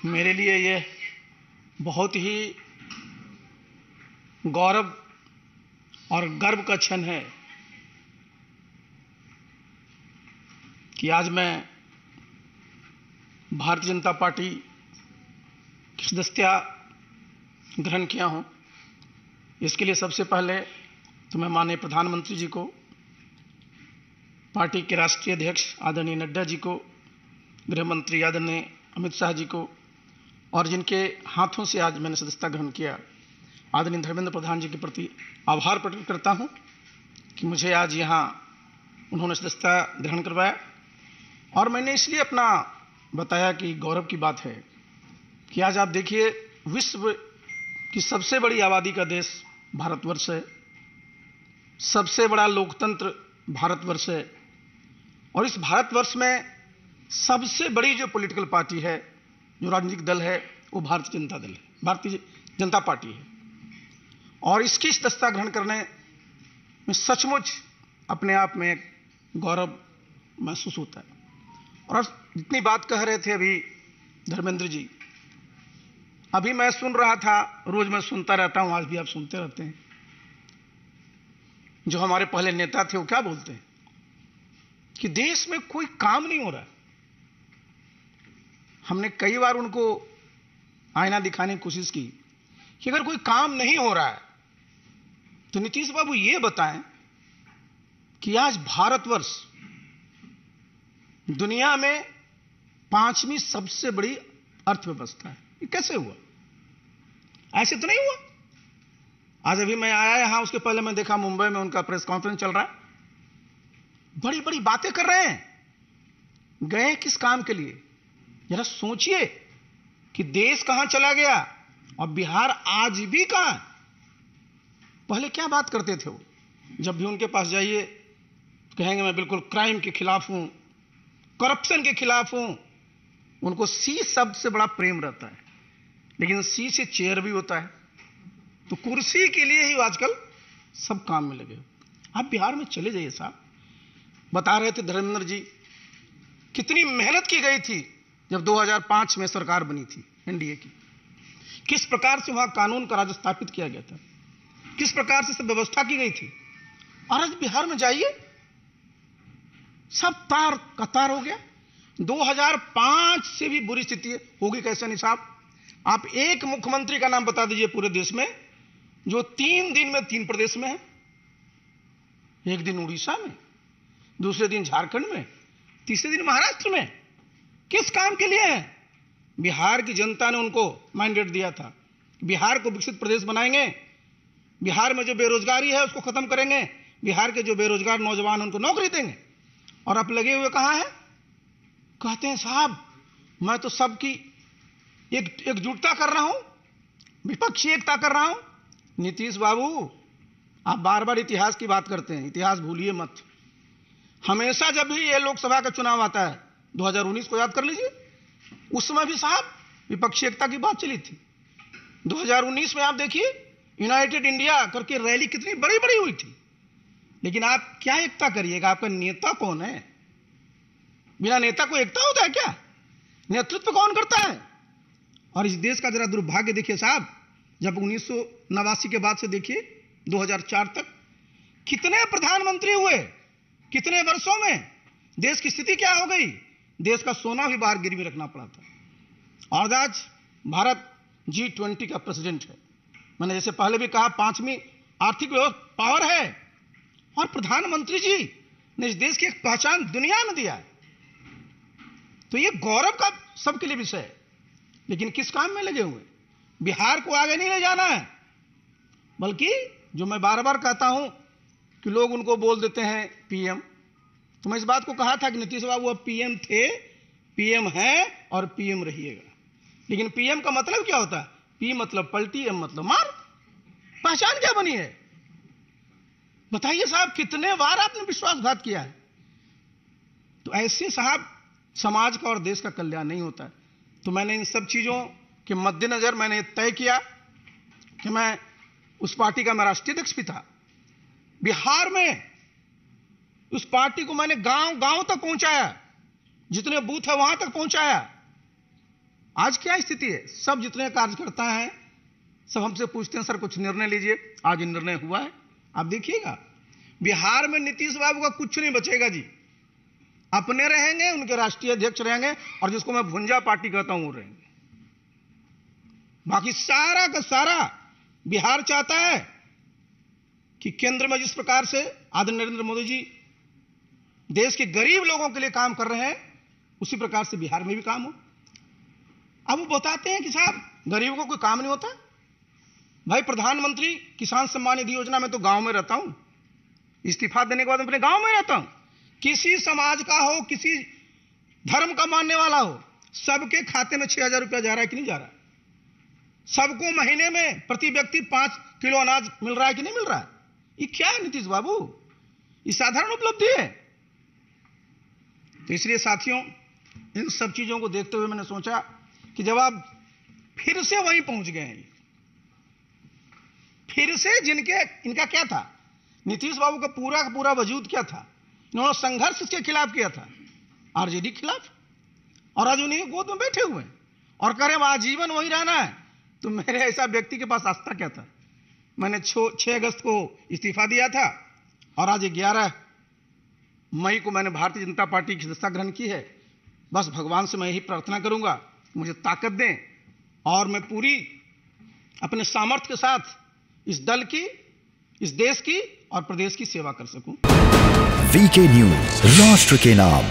मेरे लिए ये बहुत ही गौरव और गर्व का क्षण है कि आज मैं भारतीय जनता पार्टी की सदस्यता ग्रहण किया हूं। इसके लिए सबसे पहले तो मैं माननीय प्रधानमंत्री जी को, पार्टी के राष्ट्रीय अध्यक्ष आदरणीय नड्डा जी को, गृह मंत्री आदरणीय अमित शाह जी को और जिनके हाथों से आज मैंने सदस्यता ग्रहण किया आदरणीय धर्मेंद्र प्रधान जी के प्रति आभार प्रकट करता हूं कि मुझे आज यहाँ उन्होंने सदस्यता ग्रहण करवाया। और मैंने इसलिए अपना बताया कि गौरव की बात है कि आज आप देखिए, विश्व की सबसे बड़ी आबादी का देश भारतवर्ष है, सबसे बड़ा लोकतंत्र भारतवर्ष है और इस भारतवर्ष में सबसे बड़ी जो पॉलिटिकल पार्टी है, जो राजनीतिक दल है, वो भारतीय जनता दल है, भारतीय जनता पार्टी है। और इसकी सदस्यता ग्रहण करने में सचमुच अपने आप में एक गौरव महसूस होता है। और जितनी बात कह रहे थे अभी धर्मेंद्र जी, अभी मैं सुन रहा था, रोज मैं सुनता रहता हूं, आज भी आप सुनते रहते हैं, जो हमारे पहले नेता थे वो क्या बोलते हैं कि देश में कोई काम नहीं हो रहा। हमने कई बार उनको आईना दिखाने की कोशिश की कि अगर कोई काम नहीं हो रहा है तो नीतीश बाबू ये बताएं कि आज भारतवर्ष दुनिया में 5वीं सबसे बड़ी अर्थव्यवस्था है। ये कैसे हुआ? ऐसे तो नहीं हुआ। आज अभी मैं आया यहां, उसके पहले मैं देखा मुंबई में उनका प्रेस कॉन्फ्रेंस चल रहा है, बड़ी बड़ी बातें कर रहे हैं। गए किस काम के लिए? जरा सोचिए कि देश कहां चला गया और बिहार आज भी कहां है। पहले क्या बात करते थे वो? जब भी उनके पास जाइए कहेंगे मैं बिल्कुल क्राइम के खिलाफ हूं, करप्शन के खिलाफ हूं। उनको सी शब्द से बड़ा प्रेम रहता है, लेकिन सी से चेयर भी होता है, तो कुर्सी के लिए ही आजकल सब काम में लगे। आप बिहार में चले जाइए साहब, बता रहे थे धर्मेंद्र जी कितनी मेहनत की गई थी जब 2005 में सरकार बनी थी एनडीए की, किस प्रकार से वहां कानून का राज स्थापित किया गया था, किस प्रकार से सब व्यवस्था की गई थी। और आज बिहार में जाइए सब तार कतार हो गया। 2005 से भी बुरी स्थिति होगी कैसे नहीं साहब? आप एक मुख्यमंत्री का नाम बता दीजिए पूरे देश में जो 3 दिन में 3 प्रदेश में है। एक दिन उड़ीसा में, दूसरे दिन झारखंड में, तीसरे दिन महाराष्ट्र में। किस काम के लिए है? बिहार की जनता ने उनको मैंडेट दिया था, बिहार को विकसित प्रदेश बनाएंगे, बिहार में जो बेरोजगारी है उसको खत्म करेंगे, बिहार के जो बेरोजगार नौजवान उनको नौकरी देंगे। और आप लगे हुए कहां हैं? कहते हैं साहब मैं तो सबकी एकजुटता कर रहा हूं, विपक्षी एकता कर रहा हूं। नीतीश बाबू, आप बार बार इतिहास की बात करते हैं, इतिहास भूलिए मत। हमेशा जब भी ये लोकसभा का चुनाव आता है, 2019 को याद कर लीजिए, उस समय भी साहब विपक्षी एकता की बात चली थी। 2019 में आप देखिए यूनाइटेड इंडिया करके रैली कितनी बड़ी बड़ी हुई थी, लेकिन आप क्या एकता करिएगा? आपका नेता कौन है? बिना नेता को एकता होता है क्या? नेतृत्व कौन करता है? और इस देश का जरा दुर्भाग्य देखिए साहब, जब 1989 के बाद से देखिए 2004 तक कितने प्रधानमंत्री हुए, कितने वर्षों में देश की स्थिति क्या हो गई? देश का सोना भी बाहर गिरवी रखना पड़ा था। और आज भारत G20 का प्रेसिडेंट है। मैंने जैसे पहले भी कहा, 5वीं आर्थिक पावर है और प्रधानमंत्री जी ने इस देश की एक पहचान दुनिया में दिया है। तो ये गौरव का सबके लिए विषय है। लेकिन किस काम में लगे हुए? बिहार को आगे नहीं ले जाना है, बल्कि जो मैं बार बार कहता हूं कि लोग उनको बोल देते हैं पीएम। तो मैं इस बात को कहा था कि नीतीश बाबू अब पीएम थे, पीएम हैं और पीएम रहिएगा। लेकिन पीएम का मतलब क्या होता है? पी मतलब पलटी, एम मतलब मार। पहचान क्या बनी है? बताइए साहब, कितने बार आपने विश्वासघात किया है? तो ऐसे साहब समाज का और देश का कल्याण नहीं होता है। तो मैंने इन सब चीजों के मद्देनजर मैंने तय किया कि मैं उस पार्टी का मैं राष्ट्रीय अध्यक्ष भी था। बिहार में उस पार्टी को मैंने गांव गांव तक पहुंचाया, जितने बूथ है वहां तक पहुंचाया। आज क्या स्थिति है, सब जितने कार्यकर्ता हैं सब हमसे पूछते हैं सर कुछ निर्णय लीजिए। आज निर्णय हुआ है, आप देखिएगा बिहार में नीतीश बाबू का कुछ नहीं बचेगा जी। अपने रहेंगे, उनके राष्ट्रीय अध्यक्ष रहेंगे, और जिसको मैं भुंजा पार्टी कहता हूं वो रहेंगे। बाकी सारा का सारा बिहार चाहता है कि केंद्र में जिस प्रकार से आदरणीय नरेंद्र मोदी जी देश के गरीब लोगों के लिए काम कर रहे हैं, उसी प्रकार से बिहार में भी काम हो। अब वो बताते हैं कि साहब गरीबों को कोई काम नहीं होता। भाई प्रधानमंत्री किसान सम्मान निधि योजना में तो गांव में रहता हूं, इस्तीफा देने के बाद अपने गांव में रहता हूं। किसी समाज का हो, किसी धर्म का मानने वाला हो, सबके खाते में 6,000 रुपया जा रहा है कि नहीं जा रहा है? सबको महीने में प्रति व्यक्ति 5 किलो अनाज मिल रहा है कि नहीं मिल रहा है? ये क्या है नीतीश बाबू? ये साधारण उपलब्धि है। तो इसलिए साथियों, इन सब चीजों को देखते हुए मैंने सोचा कि जब आप फिर से वहीं पहुंच गए हैं, फिर से इनका क्या था, नीतीश बाबू का पूरा वजूद क्या था? इन्होंने संघर्ष के खिलाफ किया था, आरजेडी के खिलाफ, और आज उन्हीं की गोद में बैठे हुए हैं और कह रहे हैं आजीवन वहीं रहना है। तो मेरे ऐसा व्यक्ति के पास आस्था क्या था? मैंने 6 अगस्त को इस्तीफा दिया था और आज 11 मई को मैंने भारतीय जनता पार्टी की सदस्यता ग्रहण की है। बस भगवान से मैं यही प्रार्थना करूंगा मुझे ताकत दें और मैं पूरी अपने सामर्थ्य के साथ इस दल की, इस देश की और प्रदेश की सेवा कर सकूं। वीके न्यूज, राष्ट्र के नाम।